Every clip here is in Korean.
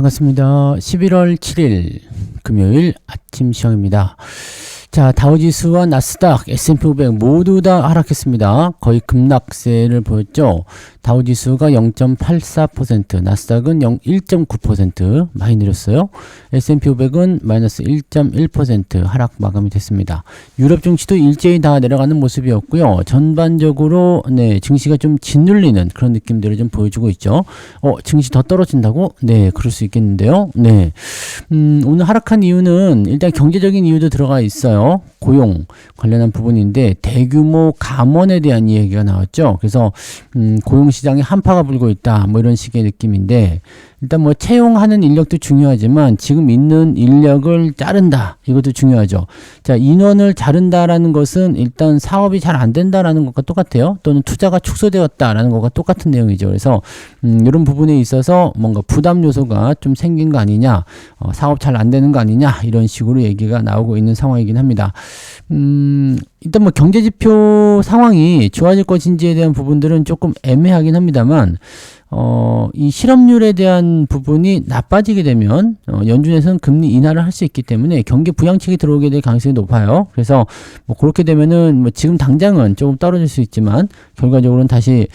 반갑습니다. 11월 7일 금요일 아침 시황입니다. 자, 다우지수와 나스닥, S&P 500 모두 다 하락했습니다. 거의 급락세를 보였죠. 다우지수가 0.84%, 나스닥은 1.9% 많이 내렸어요. S&P 500은 마이너스 1.1% 하락 마감이 됐습니다. 유럽 증시도 일제히 다 내려가는 모습이었고요. 전반적으로 증시가 좀 짓눌리는 그런 느낌들을 좀 보여주고 있죠. 증시 더 떨어진다고? 네, 그럴 수 있겠는데요. 네, 오늘 하락한 이유는 일단 경제적인 이유도 들어가 있어요. 고용 관련한 부분인데 대규모 감원에 대한 이야기가 나왔죠. 그래서 고용시장에 한파가 불고 있다 뭐 이런 식의 느낌인데, 일단 뭐 채용하는 인력도 중요하지만 지금 있는 인력을 자른다, 이것도 중요하죠. 자, 인원을 자른다라는 것은 일단 사업이 잘 안 된다라는 것과 똑같아요. 또는 투자가 축소되었다라는 것과 똑같은 내용이죠. 그래서 이런 부분에 있어서 뭔가 부담 요소가 좀 생긴 거 아니냐, 사업 잘 안 되는 거 아니냐, 이런 식으로 얘기가 나오고 있는 상황이긴 합니다. 일단 뭐 경제지표 상황이 좋아질 것인지에 대한 부분들은 조금 애매하긴 합니다만, 이 실업률에 대한 부분이 나빠지게 되면 연준에서는 금리 인하를 할 수 있기 때문에 경기 부양책이 들어오게 될 가능성이 높아요. 그래서 뭐 그렇게 되면은 뭐 지금 당장은 조금 떨어질 수 있지만 결과적으로는 다시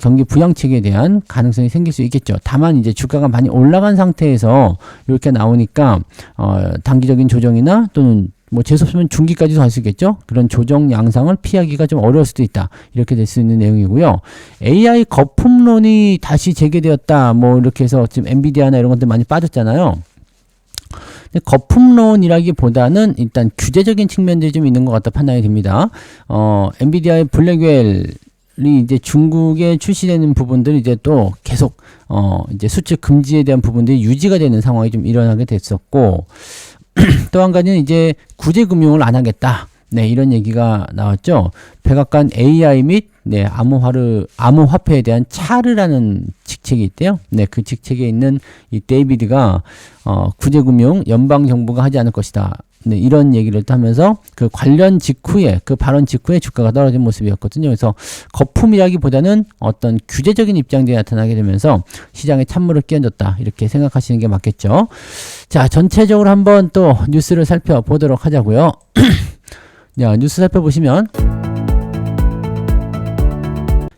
경기 부양책에 대한 가능성이 생길 수 있겠죠. 다만 이제 주가가 많이 올라간 상태에서 이렇게 나오니까 단기적인 조정이나 또는 뭐 재수없으면 중기까지도 갈 수 있겠죠. 그런 조정 양상을 피하기가 좀 어려울 수도 있다, 이렇게 될 수 있는 내용이고요. AI 거품론이 다시 재개되었다, 뭐 이렇게 해서 지금 엔비디아나 이런 것들 많이 빠졌잖아요. 근데 거품론이라기보다는 일단 규제적인 측면들이 좀 있는 것 같다 판단이 됩니다. 엔비디아의 블랙웰이 이제 중국에 출시되는 부분들이 이제 또 계속 이제 수출 금지에 대한 부분들이 유지가 되는 상황이 좀 일어나게 됐었고, 또 한 가지는 이제 구제금융을 안 하겠다. 네, 이런 얘기가 나왔죠. 백악관 AI 및 암호화폐에 대한 차르라는 직책이 있대요. 네, 그 직책에 있는 이 데이비드가 구제금융 연방정부가 하지 않을 것이다. 네, 이런 얘기를 또 하면서 그 관련 직후에, 그 발언 직후에 주가가 떨어진 모습이었거든요. 그래서 거품이라기보다는 어떤 규제적인 입장들이 나타나게 되면서 시장에 찬물을 끼얹었다, 이렇게 생각하시는 게 맞겠죠. 자, 전체적으로 한번 또 뉴스를 살펴보도록 하자고요. 자, 뉴스 살펴보시면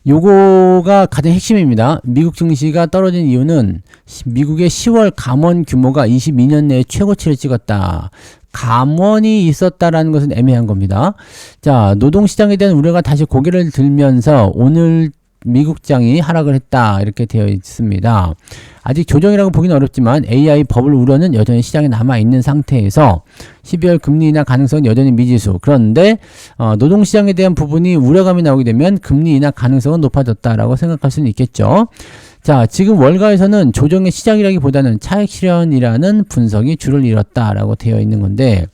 요거가 가장 핵심입니다. 미국 증시가 떨어진 이유는 미국의 10월 감원 규모가 22년 내에 최고치를 찍었다. 감원이 있었다라는 것은 애매한 겁니다. 자, 노동시장에 대한 우려가 다시 고개를 들면서 오늘 미국장이 하락을 했다, 이렇게 되어 있습니다. 아직 조정이라고 보기는 어렵지만 AI 버블 우려는 여전히 시장에 남아있는 상태에서 12월 금리 인하 가능성은 여전히 미지수. 그런데 노동시장에 대한 부분이 우려감이 나오게 되면 금리 인하 가능성은 높아졌다라고 생각할 수는 있겠죠. 자, 지금 월가에서는 조정의 시작이라기보다는 차익 실현이라는 분석이 줄을 이뤘다라고 되어 있는 건데,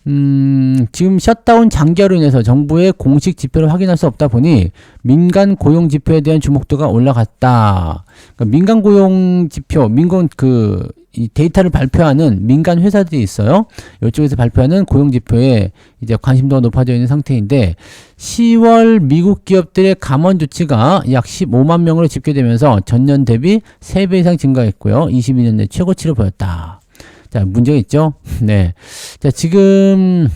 지금 셧다운 장기화로 인해서 정부의 공식 지표를 확인할 수 없다 보니 민간 고용 지표에 대한 주목도가 올라갔다. 그러니까 민간 고용 지표, 이 데이터를 발표하는 민간 회사들이 있어요. 이쪽에서 발표하는 고용 지표에 이제 관심도가 높아져 있는 상태인데, 10월 미국 기업들의 감원 조치가 약 15만 명으로 집계되면서 전년 대비 3배 이상 증가했고요. 22년 내 최고치를 보였다. 자, 문제가 있죠? 네. 자, 지금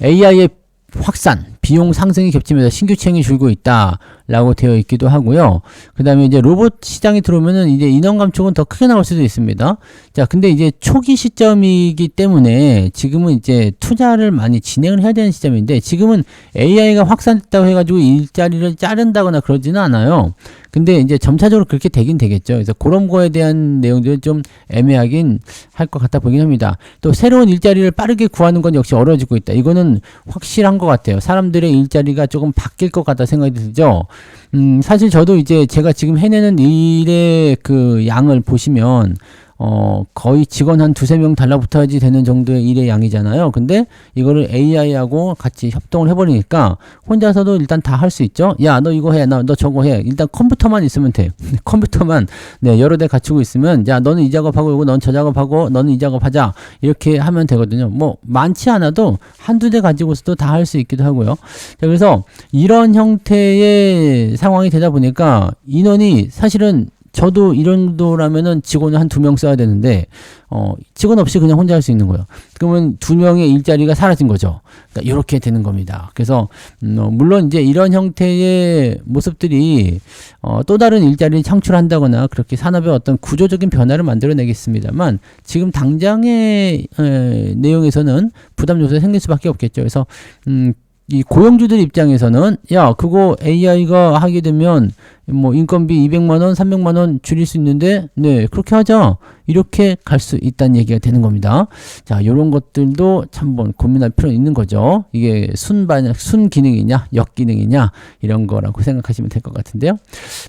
AI의 확산, 비용 상승이 겹치면서 신규 채용이 줄고 있다라고 되어 있기도 하고요. 그 다음에 이제 로봇 시장이 들어오면은 이제 인원 감축은 더 크게 나올 수도 있습니다. 자, 근데 이제 초기 시점이기 때문에 지금은 이제 투자를 많이 진행을 해야 되는 시점인데, 지금은 AI가 확산됐다고 해가지고 일자리를 자른다거나 그러지는 않아요. 근데 이제 점차적으로 그렇게 되긴 되겠죠. 그래서 그런 거에 대한 내용들은 좀 애매하긴 할 것 같아 보이긴 합니다. 또 새로운 일자리를 빠르게 구하는 건 역시 어려워지고 있다. 이거는 확실한 것 같아요. 사람들의 일자리가 조금 바뀔 것 같다 생각이 들죠. 사실 저도 이제 제가 지금 해내는 일의 그 양을 보시면 거의 직원 한 두세 명 달라붙어야지 되는 정도의 일의 양이잖아요. 근데 이거를 AI하고 같이 협동을 해버리니까 혼자서도 일단 다 할 수 있죠. 야, 너 이거 해, 너 저거 해. 일단 컴퓨터만 있으면 돼. 컴퓨터만 여러 대 갖추고 있으면, 야, 너는 이 작업하고, 이거 넌 저 작업하고, 너는 이 작업하자, 이렇게 하면 되거든요. 뭐 많지 않아도 한두 대 가지고서도 다 할 수 있기도 하고요. 자, 그래서 이런 형태의 상황이 되다 보니까 인원이 사실은 저도 이런 정도라면은 직원을 한 2명 써야 되는데, 직원 없이 그냥 혼자 할 수 있는 거예요. 그러면 2명의 일자리가 사라진 거죠. 그러니까 이렇게 되는 겁니다. 그래서, 물론 이제 이런 형태의 모습들이, 또 다른 일자리를 창출한다거나 그렇게 산업의 어떤 구조적인 변화를 만들어내겠습니다만, 지금 당장의 내용에서는 부담 요소가 생길 수밖에 없겠죠. 그래서, 이 고용주들 입장에서는 야 그거 AI가 하게 되면 뭐 인건비 200만원 300만원 줄일 수 있는데 네 그렇게 하자 이렇게 갈 수 있다는 얘기가 되는 겁니다. 자 요런 것들도 한번 고민할 필요 있는 거죠. 이게 순 기능이냐 역기능이냐 이런 거라고 생각하시면 될 것 같은데요.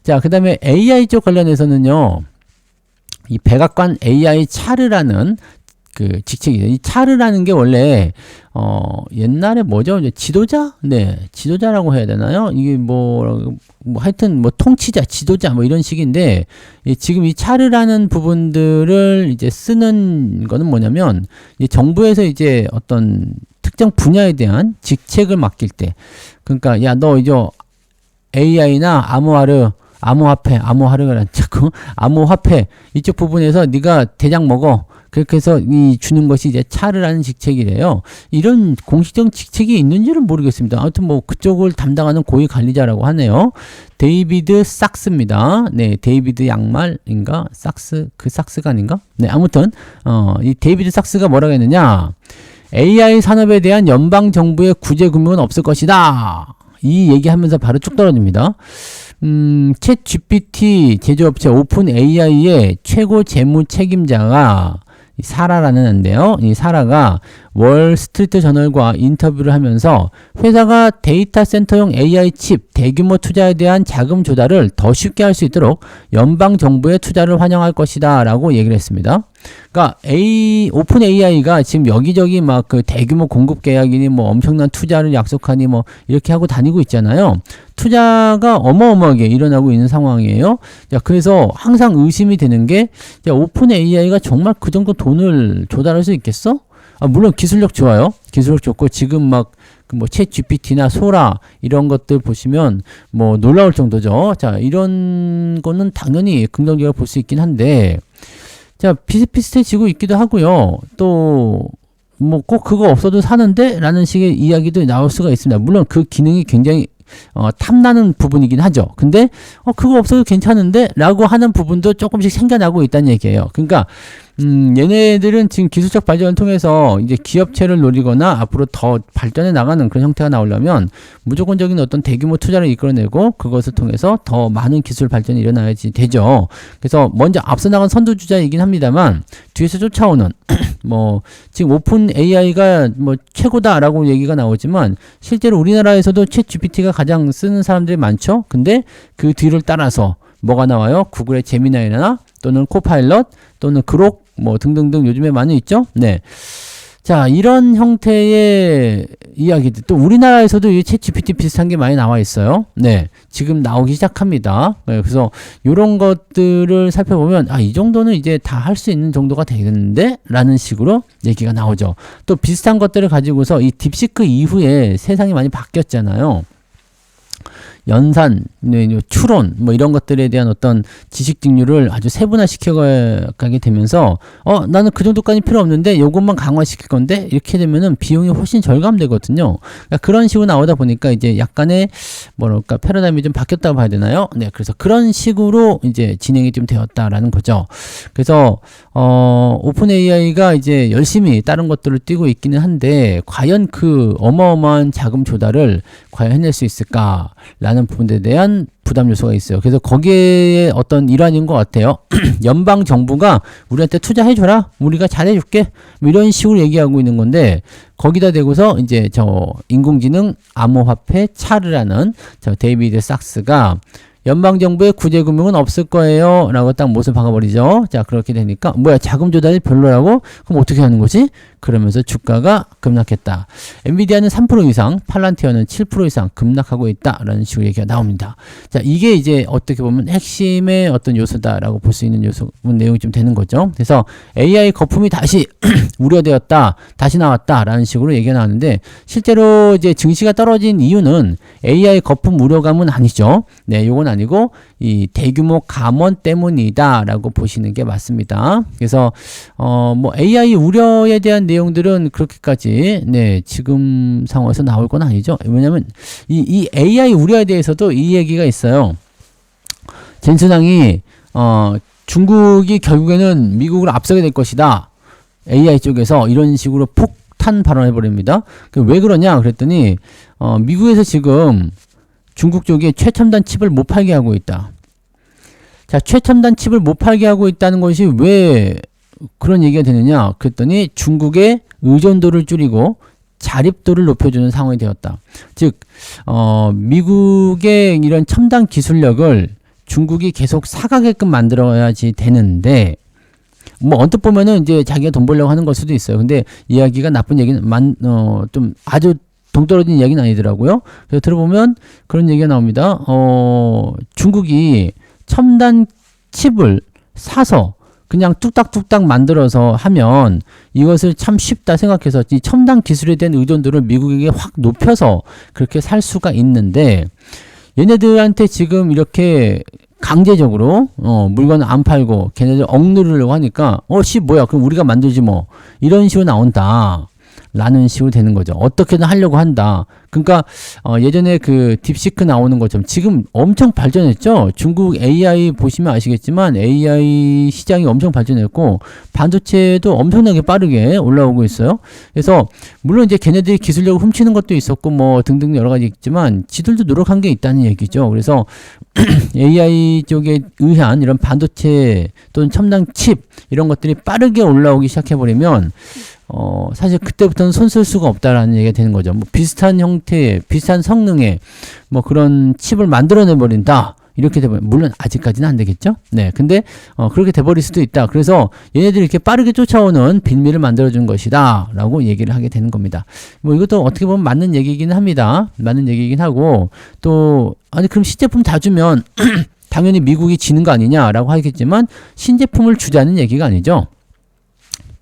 자 그 다음에 AI 쪽 관련해서는요 이 백악관 AI 차르라는 그 직책이에요. 이 차르라는 게 원래 옛날에 뭐죠? 이제 지도자? 네, 지도자라고 해야 되나요? 이게 뭐 하여튼 뭐 통치자, 지도자 뭐 이런 식인데 지금 이 차르라는 부분들을 이제 쓰는 거는 뭐냐면 정부에서 이제 어떤 특정 분야에 대한 직책을 맡길 때, 그러니까 야 너 이제 AI나 암호화폐가 자꾸 암호화폐 이쪽 부분에서 네가 대장 먹어. 그렇게 해서 주는 것이 이제 차르라는 직책이래요. 이런 공식적 직책이 있는지는 모르겠습니다. 아무튼 뭐 그쪽을 담당하는 고위 관리자라고 하네요. 데이비드 삭스입니다. 네, 데이비드 양말인가? 삭스가 아닌가? 네, 아무튼 이 데이비드 삭스가 뭐라고 했느냐? AI 산업에 대한 연방 정부의 구제 금융은 없을 것이다. 이 얘기하면서 바로 쭉 떨어집니다. 챗 GPT 제조업체 오픈 AI의 최고 재무 책임자가 사라라는 애인데요. 이 사라가 월스트리트 저널과 인터뷰를 하면서 회사가 데이터 센터용 AI 칩 대규모 투자에 대한 자금 조달을 더 쉽게 할 수 있도록 연방 정부의 투자를 환영할 것이다 라고 얘기를 했습니다. 그러니까 오픈 AI가 지금 여기저기 막 그 대규모 공급 계약이니 뭐 엄청난 투자를 약속하니 뭐 이렇게 하고 다니고 있잖아요. 투자가 어마어마하게 일어나고 있는 상황이에요. 자, 그래서 항상 의심이 되는 게 야, 오픈 AI가 정말 그 정도 돈을 조달할 수 있겠어? 물론 기술력 좋아요. 기술력 좋고 지금 막 뭐 챗 GPT나 소라 이런 것들 보시면 뭐 놀라울 정도죠. 자, 이런 거는 당연히 긍정적으로 볼 수 있긴 한데 자, 비슷비슷해지고 있기도 하고요. 또 뭐 꼭 그거 없어도 사는데? 라는 식의 이야기도 나올 수가 있습니다. 물론 그 기능이 굉장히 탐나는 부분이긴 하죠. 근데 그거 없어도 괜찮은데? 라고 하는 부분도 조금씩 생겨나고 있다는 얘기예요. 그러니까 얘네들은 지금 기술적 발전을 통해서 이제 기업체를 노리거나 앞으로 더 발전해 나가는 그런 형태가 나오려면 무조건적인 어떤 대규모 투자를 이끌어내고 그것을 통해서 더 많은 기술 발전이 일어나야지 되죠. 그래서 먼저 앞서 나간 선두주자이긴 합니다만 뒤에서 쫓아오는 뭐 지금 오픈 AI가 뭐 최고다라고 얘기가 나오지만 실제로 우리나라에서도 챗 GPT가 가장 쓰는 사람들이 많죠. 근데 그 뒤를 따라서 뭐가 나와요? 구글의 제미나이나 또는 코파일럿 또는 그록 뭐 등등등 요즘에 많이 있죠. 네. 자, 이런 형태의 이야기들 또 우리나라에서도 이 챗 GPT 비슷한 게 많이 나와 있어요. 네. 지금 나오기 시작합니다. 네, 그래서 이런 것들을 살펴보면 이 정도는 이제 다 할 수 있는 정도가 되겠는데? 라는 식으로 얘기가 나오죠. 또 비슷한 것들을 가지고서 이 딥시크 이후에 세상이 많이 바뀌었잖아요. 연산, 추론 뭐 이런 것들에 대한 어떤 지식 직류를 아주 세분화시켜 가게 되면서 나는 그 정도까지 필요 없는데 요것만 강화시킬 건데 이렇게 되면은 비용이 훨씬 절감되거든요. 그러니까 그런 식으로 나오다 보니까 이제 약간의 뭐랄까 패러다임이 좀 바뀌었다고 봐야 되나요? 네, 그래서 그런 식으로 이제 진행이 좀 되었다라는 거죠. 그래서 오픈 AI가 이제 열심히 다른 것들을 뛰고 있기는 한데 과연 그 어마어마한 자금 조달을 과연 해낼 수 있을까라는 부분에 대한 부담 요소가 있어요. 그래서 거기에 어떤 일환인 것 같아요. 연방 정부가 우리한테 투자해줘라, 우리가 잘해줄게, 뭐 이런 식으로 얘기하고 있는 건데 거기다 대고서 이제 저 인공지능 암호화폐 차르라는 저 데이비드 삭스가 연방정부의 구제금융은 없을 거예요 라고 딱 못을 박아버리죠. 자, 그렇게 되니까 뭐야 자금 조달이 별로라고? 그럼 어떻게 하는 거지? 그러면서 주가가 급락했다. 엔비디아는 3% 이상, 팔란티어는 7% 이상 급락하고 있다라는 식으로 얘기가 나옵니다. 자, 이게 이제 어떻게 보면 핵심의 어떤 요소다라고 볼 수 있는 요소 내용이 좀 되는 거죠. 그래서 AI 거품이 다시 우려되었다, 다시 나왔다라는 식으로 얘기가 나왔는데 실제로 이제 증시가 떨어진 이유는 AI 거품 우려감은 아니죠. 네, 요건 아니고 이 대규모 감원 때문이다라고 보시는 게 맞습니다. 그래서 뭐 AI 우려에 대한 내용들은 그렇게까지 네, 지금 상황에서 나올 건 아니죠. 왜냐면 이 AI 우려에 대해서도 이 얘기가 있어요. 젠슨왕이 중국이 결국에는 미국을 앞서게 될 것이다. AI 쪽에서 이런 식으로 폭탄 발언해 버립니다. 왜 그러냐 그랬더니 미국에서 지금 중국 쪽에 최첨단 칩을 못 팔게 하고 있다. 자, 최첨단 칩을 못 팔게 하고 있다는 것이 왜 그런 얘기가 되느냐 그랬더니 중국의 의존도를 줄이고 자립도를 높여주는 상황이 되었다. 즉 미국의 이런 첨단 기술력을 중국이 계속 사가게끔 만들어야지 되는데 뭐 언뜻 보면은 이제 자기가 돈 벌려고 하는 걸 수도 있어요. 근데 이야기가 나쁜 얘기는 좀 아주 동떨어진 이야기는 아니더라고요. 그래서 들어보면 그런 얘기가 나옵니다. 중국이 첨단 칩을 사서 그냥 뚝딱뚝딱 만들어서 하면 이것을 참 쉽다 생각해서 이 첨단 기술에 대한 의존도를 미국에게 확 높여서 그렇게 살 수가 있는데 얘네들한테 지금 이렇게 강제적으로 물건을 안 팔고 걔네들 억누르려고 하니까 뭐야 그럼 우리가 만들지 뭐 이런 식으로 나온다 라는 식으로 되는 거죠. 어떻게든 하려고 한다. 그러니까 예전에 그 딥시크 나오는 것처럼 지금 엄청 발전했죠. 중국 AI 보시면 아시겠지만 AI 시장이 엄청 발전했고 반도체도 엄청나게 빠르게 올라오고 있어요. 그래서 물론 이제 걔네들이 기술력을 훔치는 것도 있었고 뭐 등등 여러 가지 있지만 지들도 노력한 게 있다는 얘기죠. 그래서 AI 쪽에 의한 이런 반도체 또는 첨단 칩 이런 것들이 빠르게 올라오기 시작해버리면 사실 그때부터는 손 쓸 수가 없다라는 얘기가 되는 거죠. 뭐 비슷한 형태, 비슷한 성능의 뭐 그런 칩을 만들어내버린다. 이렇게 돼버리면, 물론 아직까지는 안 되겠죠? 네. 근데, 그렇게 돼버릴 수도 있다. 그래서 얘네들이 이렇게 빠르게 쫓아오는 빌미를 만들어준 것이다. 라고 얘기를 하게 되는 겁니다. 뭐 이것도 어떻게 보면 맞는 얘기이긴 합니다. 맞는 얘기이긴 하고, 또, 아니, 그럼 신제품 다 주면, 당연히 미국이 지는 거 아니냐라고 하겠지만, 신제품을 주자는 얘기가 아니죠.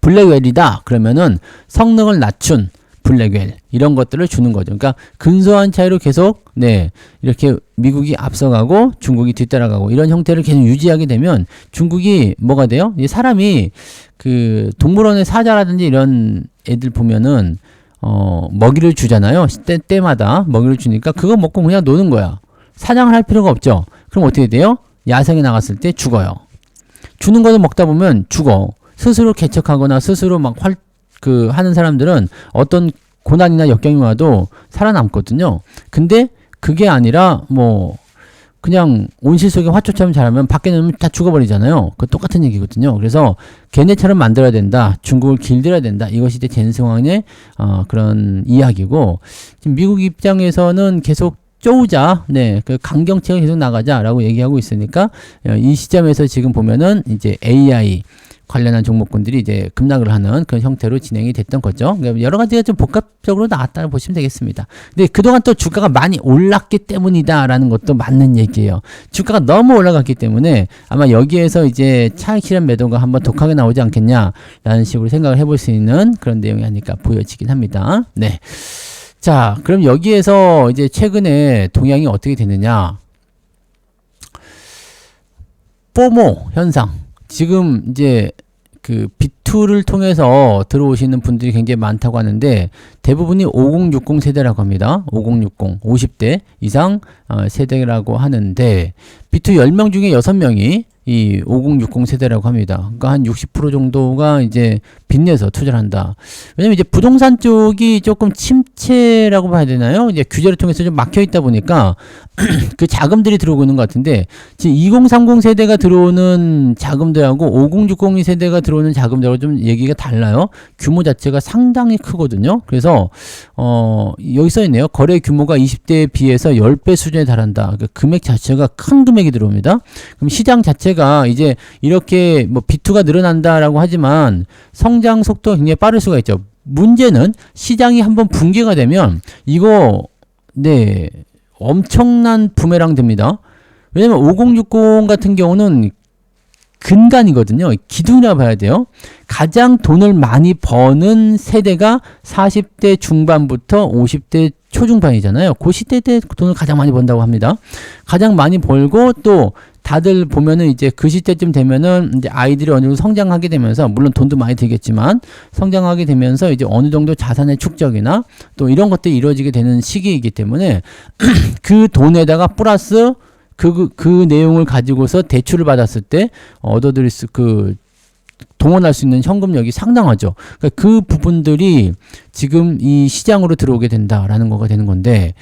블랙웰이다 그러면은 성능을 낮춘 블랙웰 이런 것들을 주는 거죠. 그러니까 근소한 차이로 계속 네 이렇게 미국이 앞서가고 중국이 뒤따라가고 이런 형태를 계속 유지하게 되면 중국이 뭐가 돼요? 이 사람이 그 동물원의 사자라든지 이런 애들 보면은 먹이를 주잖아요. 때마다 먹이를 주니까 그거 먹고 그냥 노는 거야. 사냥을 할 필요가 없죠. 그럼 어떻게 돼요? 야생에 나갔을 때 죽어요. 주는 거를 먹다 보면 죽어. 스스로 개척하거나 스스로 막 하는 사람들은 어떤 고난이나 역경이 와도 살아남거든요. 근데 그게 아니라 뭐 그냥 온실 속에 화초처럼 자라면 밖에 놓으면 다 죽어버리잖아요. 그 똑같은 얘기거든요. 그래서 걔네처럼 만들어야 된다. 중국을 길들여야 된다. 이것이 이제 젠슨왕의 그런 이야기고 지금 미국 입장에서는 계속 쪼우자, 네, 그 강경책을 계속 나가자라고 얘기하고 있으니까 이 시점에서 지금 보면은 이제 AI 관련한 종목군들이 이제 급락을 하는 그런 형태로 진행이 됐던 거죠. 그러니까 여러 가지가 좀 복합적으로 나왔다고 보시면 되겠습니다. 근데 그동안 또 주가가 많이 올랐기 때문이다라는 것도 맞는 얘기예요. 주가가 너무 올라갔기 때문에 아마 여기에서 이제 차익 실현 매도가 한번 독하게 나오지 않겠냐라는 식으로 생각을 해볼 수 있는 그런 내용이 아닐까 보여지긴 합니다. 네. 자, 그럼 여기에서 이제 최근에 동향이 어떻게 되느냐? 포모 현상. 지금 이제 그 B2를 통해서 들어오시는 분들이 굉장히 많다고 하는데 대부분이 5060 세대라고 합니다. 5060, 50대 이상 세대라고 하는데 B2 10명 중에 6명이 이 5060 세대라고 합니다. 그러니까 한 60% 정도가 이제 빚내서 투자를 한다. 왜냐면 이제 부동산 쪽이 조금 침체라고 봐야 되나요? 이제 규제를 통해서 좀 막혀 있다 보니까 그 자금들이 들어오고 있는 것 같은데 지금 2030 세대가 들어오는 자금들하고 5060 세대가 들어오는 자금들하고 좀 얘기가 달라요. 규모 자체가 상당히 크거든요. 그래서 여기 써 있네요. 거래 규모가 20대에 비해서 10배 수준에 달한다. 그 금액 자체가 큰 금액이 들어옵니다. 그럼 시장 자체가 이제 이렇게 뭐 B2가 늘어난다라고 하지만 성장 속도가 굉장히 빠를 수가 있죠. 문제는 시장이 한번 붕괴가 되면 이거 네 엄청난 부메랑 됩니다. 왜냐면 5060 같은 경우는 근간이거든요. 기둥이라고 봐야 돼요. 가장 돈을 많이 버는 세대가 40대 중반부터 50대 초중반이잖아요. 그 시대 때 돈을 가장 많이 번다고 합니다. 가장 많이 벌고 또 다들 보면은 이제 그 시대쯤 되면은 이제 아이들이 어느 정도 성장하게 되면서 물론 돈도 많이 들겠지만 성장하게 되면서 이제 어느 정도 자산의 축적이나 또 이런 것들이 이루어지게 되는 시기이기 때문에 그 돈에다가 플러스 그 내용을 가지고서 대출을 받았을 때 얻어들일 동원할 수 있는 현금력이 상당하죠. 그러니까 그 부분들이 지금 이 시장으로 들어오게 된다라는 거가 되는 건데,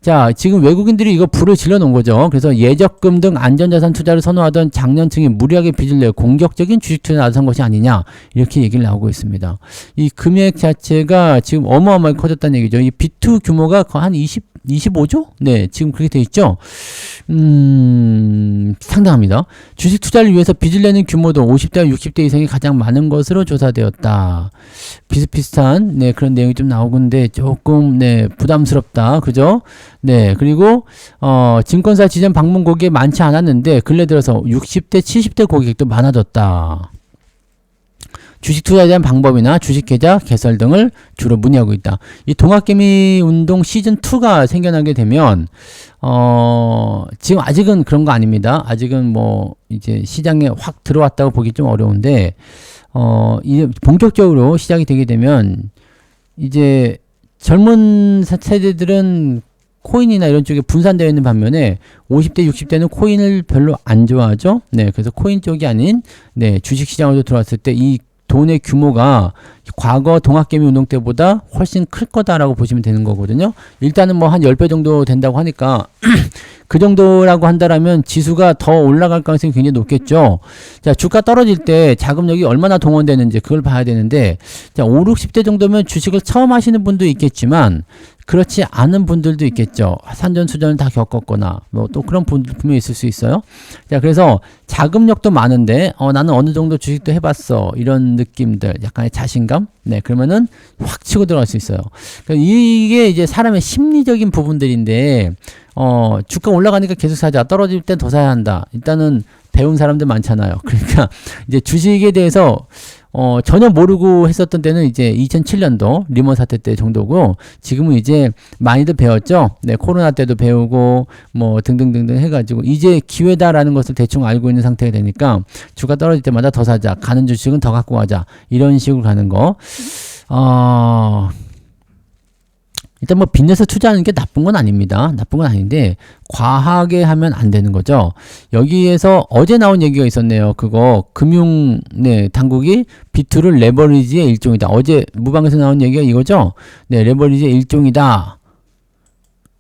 자, 지금 외국인들이 이거 불을 질러 놓은 거죠. 그래서 예적금 등 안전자산 투자를 선호하던 장년층이 무리하게 빚을 내어 공격적인 주식 투자에 나선 것이 아니냐, 이렇게 얘기를 나오고 있습니다. 이 금액 자체가 지금 어마어마하게 커졌다는 얘기죠. 이 비투 규모가 한 25조? 네, 지금 그렇게 돼 있죠. 상당합니다. 주식 투자를 위해서 빚을 내는 규모도 50대와 60대 이상이 가장 많은 것으로 조사되었다. 비슷비슷한 네, 그런 내용이 좀 나오는데 조금 네, 부담스럽다. 그죠? 네, 그리고 증권사 지점 방문 고객이 많지 않았는데 근래 들어서 60대, 70대 고객도 많아졌다. 주식 투자에 대한 방법이나 주식 계좌 개설 등을 주로 문의하고 있다. 이 동학개미 운동 시즌2가 생겨나게 되면, 지금 아직은 그런 거 아닙니다. 아직은 뭐, 이제 시장에 확 들어왔다고 보기 좀 어려운데, 이제 본격적으로 시작이 되게 되면, 이제 젊은 세대들은 코인이나 이런 쪽에 분산되어 있는 반면에 50대, 60대는 코인을 별로 안 좋아하죠. 네, 그래서 코인 쪽이 아닌, 네, 주식 시장으로 들어왔을 때 이 돈의 규모가 과거 동학개미 운동 때보다 훨씬 클 거다라고 보시면 되는 거거든요. 일단은 뭐 한 10배 정도 된다고 하니까 그 정도라고 한다라면 지수가 더 올라갈 가능성이 굉장히 높겠죠. 자, 주가 떨어질 때 자금력이 얼마나 동원되는지 그걸 봐야 되는데, 자, 5, 60대 정도면 주식을 처음 하시는 분도 있겠지만 그렇지 않은 분들도 있겠죠. 산전수전을 다 겪었거나 뭐 또 그런 분들 분명히 있을 수 있어요. 자, 그래서 자금력도 많은데 나는 어느 정도 주식도 해봤어, 이런 느낌들, 약간의 자신감, 네, 그러면은 확 치고 들어갈 수 있어요. 그러니까 이게 이제 사람의 심리적인 부분들인데, 주가 올라가니까 계속 사자, 떨어질 땐 더 사야 한다. 일단은 배운 사람들 많잖아요. 그러니까 이제 주식에 대해서 전혀 모르고 했었던 때는 이제 2007년도 리먼 사태 때 정도고, 지금은 이제 많이들 배웠죠. 네, 코로나 때도 배우고 뭐 등등등등 해가지고 이제 기회다라는 것을 대충 알고 있는 상태가 되니까 주가 떨어질 때마다 더 사자, 가는 주식은 더 갖고 가자, 이런 식으로 가는 거. 일단 뭐 빚내서 투자하는 게 나쁜 건 아닙니다. 나쁜 건 아닌데 과하게 하면 안 되는 거죠. 여기에서 어제 나온 얘기가 있었네요. 그거 네, 당국이 비투를 레버리지의 일종이다. 어제 무방에서 나온 얘기가 이거죠. 네, 레버리지의 일종이다.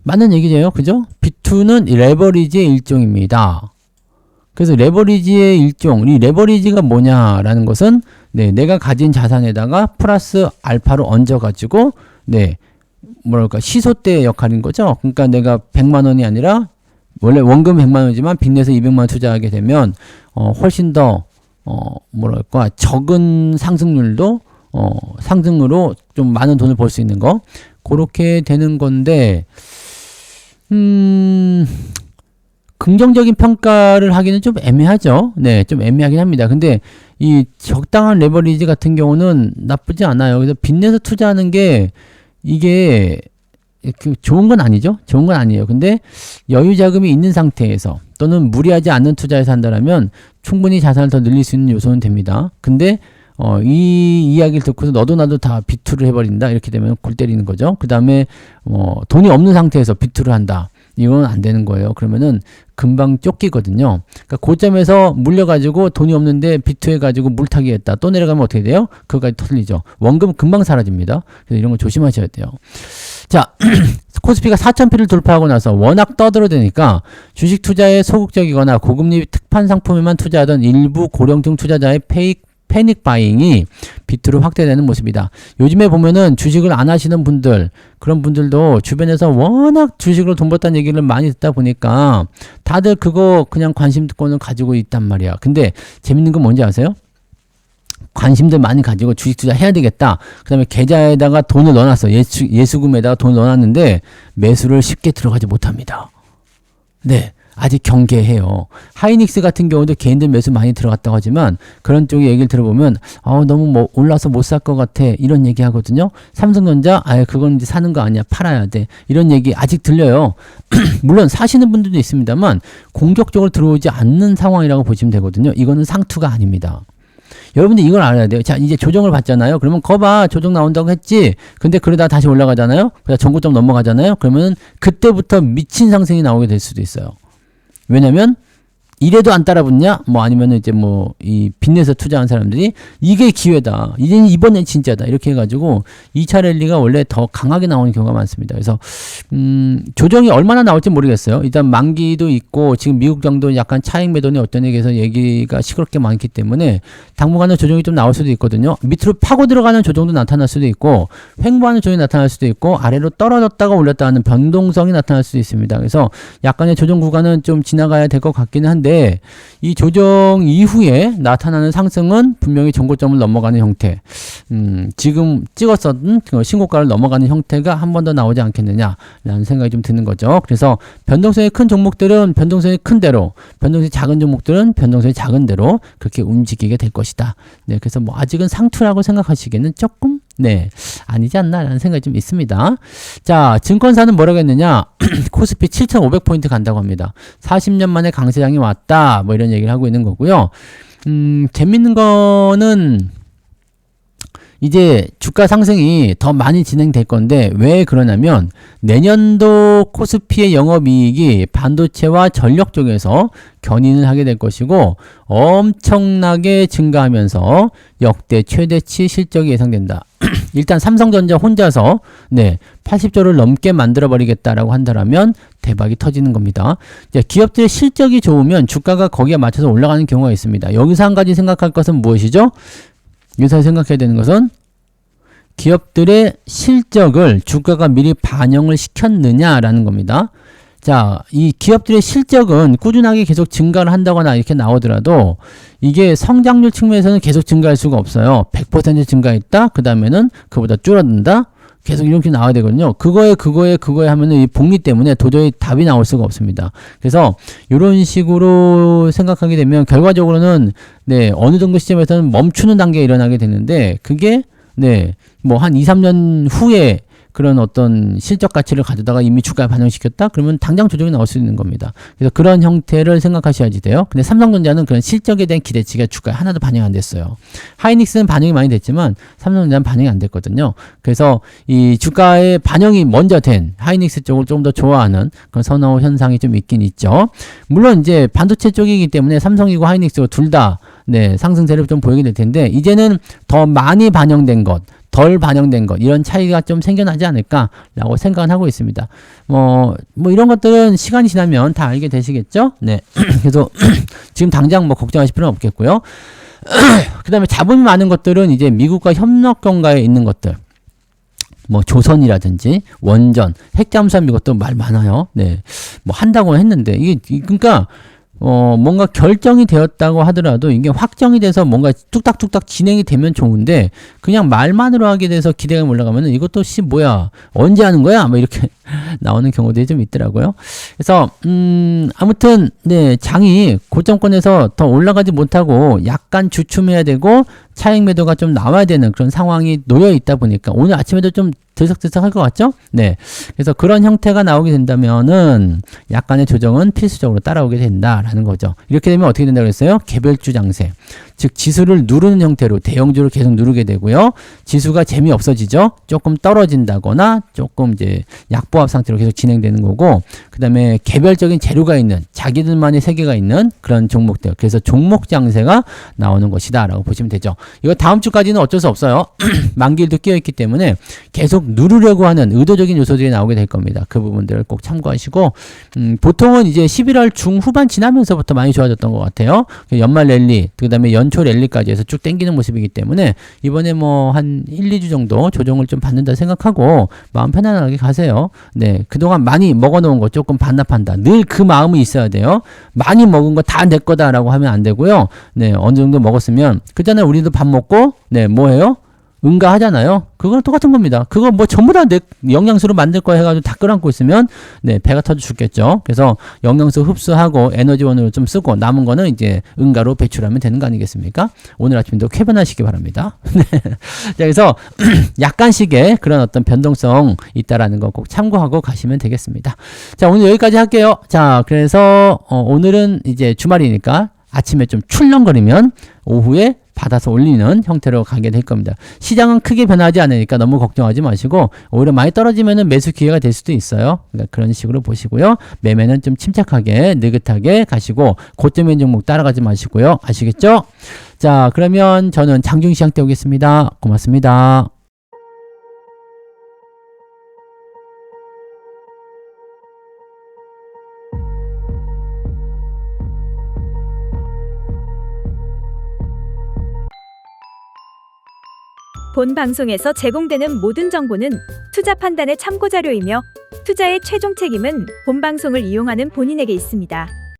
맞는 얘기죠. 그죠? 비투는 레버리지의 일종입니다. 그래서 레버리지의 일종, 이 레버리지가 뭐냐라는 것은, 네, 내가 가진 자산에다가 플러스 알파로 얹어가지고, 네, 뭐랄까, 시소대 역할인 거죠. 그러니까 내가 100만 원이 아니라 원래 원금 100만 원이지만 빚내서 200만 원 투자하게 되면 훨씬 더 뭐랄까, 적은 상승률도 상승으로 좀 많은 돈을 벌 수 있는 거, 그렇게 되는 건데, 긍정적인 평가를 하기는 좀 애매하죠. 네, 좀 애매하긴 합니다. 근데 이 적당한 레버리지 같은 경우는 나쁘지 않아요. 그래서 빚내서 투자하는 게 이게 좋은 건 아니죠. 좋은 건 아니에요. 근데 여유 자금이 있는 상태에서 또는 무리하지 않는 투자에서 한다면 충분히 자산을 더 늘릴 수 있는 요소는 됩니다. 근데 이 이야기를 듣고서 너도 나도 다 비투를 해버린다, 이렇게 되면 골 때리는 거죠. 그 다음에 돈이 없는 상태에서 비투를 한다, 이건 안 되는 거예요. 그러면은 금방 쫓기거든요. 그러니까 고점에서 물려가지고 돈이 없는데 비투해가지고 물타기 했다, 또 내려가면 어떻게 돼요? 그거까지 터틀리죠. 원금 금방 사라집니다. 그래서 이런 거 조심하셔야 돼요. 자, 코스피가 4,000피를 돌파하고 나서 워낙 떠들어대니까 주식 투자에 소극적이거나 고금리 특판 상품에만 투자하던 일부 고령층 투자자의 패닉 바잉이 비투로 확대되는 모습이다. 요즘에 보면은 주식을 안 하시는 분들, 그런 분들도 주변에서 워낙 주식으로 돈 벌다는 얘기를 많이 듣다 보니까 다들 그거 그냥 관심권을 가지고 있단 말이야. 근데 재밌는 건 뭔지 아세요? 관심들 많이 가지고 주식 투자 해야 되겠다, 그 다음에 계좌에다가 돈을 넣어놨어. 예수금에다가 돈을 넣어놨는데 매수를 쉽게 들어가지 못합니다. 네, 아직 경계해요. 하이닉스 같은 경우도 개인들 매수 많이 들어갔다고 하지만 그런 쪽의 얘기를 들어보면 너무 뭐 올라서 못 살 것 같아 이런 얘기 하거든요. 삼성전자 그건 이제 사는 거 아니야, 팔아야 돼 이런 얘기 아직 들려요. 물론 사시는 분들도 있습니다만 공격적으로 들어오지 않는 상황이라고 보시면 되거든요. 이거는 상투가 아닙니다. 여러분들 이걸 알아야 돼요. 자, 이제 조정을 받잖아요. 그러면 거봐, 조정 나온다고 했지. 근데 그러다 다시 올라가잖아요. 그러다 전고점 넘어가잖아요. 그러면 그때부터 미친 상승이 나오게 될 수도 있어요. 왜냐면 이래도 안 따라붙냐? 뭐 아니면 이제 뭐 이 빚내서 투자한 사람들이 이게 기회다. 이번엔 진짜다. 이렇게 해가지고 2차 랠리가 원래 더 강하게 나오는 경우가 많습니다. 그래서 조정이 얼마나 나올지 모르겠어요. 일단 만기도 있고 지금 미국 정도 약간 차익 매도니 어떤 얘기에서 얘기가 시끄럽게 많기 때문에 당분간은 조정이 좀 나올 수도 있거든요. 밑으로 파고 들어가는 조정도 나타날 수도 있고 횡보하는 조정이 나타날 수도 있고 아래로 떨어졌다가 올렸다 하는 변동성이 나타날 수도 있습니다. 그래서 약간의 조정 구간은 좀 지나가야 될 것 같기는 한데 이 조정 이후에 나타나는 상승은 분명히 전고점을 넘어가는 형태, 지금 찍었었던 신고가를 넘어가는 형태가 한 번 더 나오지 않겠느냐라는 생각이 좀 드는 거죠. 그래서 변동성이 큰 종목들은 변동성이 큰 대로, 변동성이 작은 종목들은 변동성이 작은 대로 그렇게 움직이게 될 것이다. 네, 그래서 뭐 아직은 상투라고 생각하시기에는 조금 아니지 않나라는 생각이 좀 있습니다. 자, 증권사는 뭐라고 했느냐? 코스피 7,500포인트 간다고 합니다. 40년 만에 강세장이 왔다. 뭐 이런 얘기를 하고 있는 거고요. 재밌는 거는 이제 주가 상승이 더 많이 진행될 건데 왜 그러냐면 내년도 코스피의 영업이익이 반도체와 전력 쪽에서 견인을 하게 될 것이고 엄청나게 증가하면서 역대 최대치 실적이 예상된다. 일단 삼성전자 혼자서 80조를 넘게 만들어 버리겠다라고 한다면 대박이 터지는 겁니다. 기업들의 실적이 좋으면 주가가 거기에 맞춰서 올라가는 경우가 있습니다. 여기서 한 가지 생각할 것은 무엇이죠? 여기서 생각해야 되는 것은 기업들의 실적을 주가가 미리 반영을 시켰느냐라는 겁니다. 자, 이 기업들의 실적은 꾸준하게 계속 증가를 한다거나 이렇게 나오더라도 이게 성장률 측면에서는 계속 증가할 수가 없어요. 100% 증가했다? 그 다음에는 그보다 줄어든다? 계속 이렇게 나와야 되거든요. 그거에 하면은 이 복리 때문에 도저히 답이 나올 수가 없습니다. 그래서 이런 식으로 생각하게 되면 결과적으로는 어느 정도 시점에서는 멈추는 단계가 일어나게 되는데 그게 뭐 한 2, 3년 후에 그런 어떤 실적 가치를 가져다가 이미 주가에 반영시켰다? 그러면 당장 조정이 나올 수 있는 겁니다. 그래서 그런 형태를 생각하셔야지 돼요. 근데 삼성전자는 그런 실적에 대한 기대치가 주가에 하나도 반영 안 됐어요. 하이닉스는 반영이 많이 됐지만 삼성전자는 반영이 안 됐거든요. 그래서 이 주가에 반영이 먼저 된 하이닉스 쪽을 좀 더 좋아하는 그런 선호 현상이 좀 있긴 있죠. 물론 이제 반도체 쪽이기 때문에 삼성이고 하이닉스고 둘 다 상승세를 좀 보이게 될 텐데 이제는 더 많이 반영된 것, 덜 반영된 것 이런 차이가 좀 생겨나지 않을까라고 생각은 하고 있습니다. 뭐 이런 것들은 시간이 지나면 다 알게 되시겠죠? 그래서 지금 당장 뭐 걱정하실 필요는 없겠고요. 그 다음에 자본이 많은 것들은 이제 미국과 협력 경과에 있는 것들. 뭐 조선이라든지 원전, 핵잠수함 이것도 말 많아요. 뭐 한다고 했는데 이게 그러니까 뭔가 결정이 되었다고 하더라도 이게 확정이 돼서 뭔가 뚝딱뚝딱 진행이 되면 좋은데 그냥 말만으로 하게 돼서 기대감이 올라가면은 이것도 뭐야 언제 하는 거야? 뭐 이렇게 나오는 경우들이 좀 있더라고요. 그래서 아무튼 장이 고점권에서 더 올라가지 못하고 약간 주춤해야 되고 차익 매도가 좀 나와야 되는 그런 상황이 놓여 있다 보니까 오늘 아침에도 좀 들썩들썩 할 것 같죠? 그래서 그런 형태가 나오게 된다면은 약간의 조정은 필수적으로 따라오게 된다라는 거죠. 이렇게 되면 어떻게 된다고 했어요? 개별주 장세. 즉 지수를 누르는 형태로 대형주를 계속 누르게 되고요. 지수가 재미없어지죠. 조금 떨어진다거나 조금 이제 약보합 상태로 계속 진행되는 거고 그다음에 개별적인 재료가 있는 자기들만의 세계가 있는 그런 종목들. 그래서 종목 장세가 나오는 것이다라고 보시면 되죠. 이거 다음 주까지는 어쩔 수 없어요. 만기일도 끼어 있기 때문에 계속 누르려고 하는 의도적인 요소들이 나오게 될 겁니다. 그 부분들을 꼭 참고하시고 보통은 이제 11월 중후반 지나면서부터 많이 좋아졌던 것 같아요. 연말 랠리, 그 다음에 연초 랠리까지 해서 쭉 당기는 모습이기 때문에 이번에 뭐 한 1, 2주 정도 조정을 좀 받는다 생각하고 마음 편안하게 가세요. 그동안 많이 먹어놓은 거 조금 반납한다. 늘 그 마음이 있어야 돼요. 많이 먹은 거 다 내 거다라고 하면 안 되고요. 어느 정도 먹었으면 그 전에 우리도 밥 먹고 뭐 해요? 응가하잖아요. 그거랑 똑같은 겁니다. 그거 뭐 전부 다 내 영양소로 만들 거 해가지고 다 끌어안고 있으면 네, 배가 터져 죽겠죠. 그래서 영양소 흡수하고 에너지원으로 좀 쓰고 남은 거는 이제 응가로 배출하면 되는 거 아니겠습니까? 오늘 아침도 쾌변하시기 바랍니다. 네. 자, 그래서 약간씩의 그런 어떤 변동성 있다라는 거 꼭 참고하고 가시면 되겠습니다. 자, 오늘 여기까지 할게요. 자, 그래서 오늘은 이제 주말이니까 아침에 좀 출렁거리면 오후에 받아서 올리는 형태로 가게 될 겁니다. 시장은 크게 변하지 않으니까 너무 걱정하지 마시고 오히려 많이 떨어지면 매수 기회가 될 수도 있어요. 그러니까 그런 식으로 보시고요. 매매는 좀 침착하게 느긋하게 가시고 고점인 종목 따라가지 마시고요. 아시겠죠? 자, 그러면 저는 장중시장 때 오겠습니다. 고맙습니다. 본 방송에서 제공되는 모든 정보는 투자 판단의 참고 자료이며 투자의 최종 책임은 본 방송을 이용하는 본인에게 있습니다.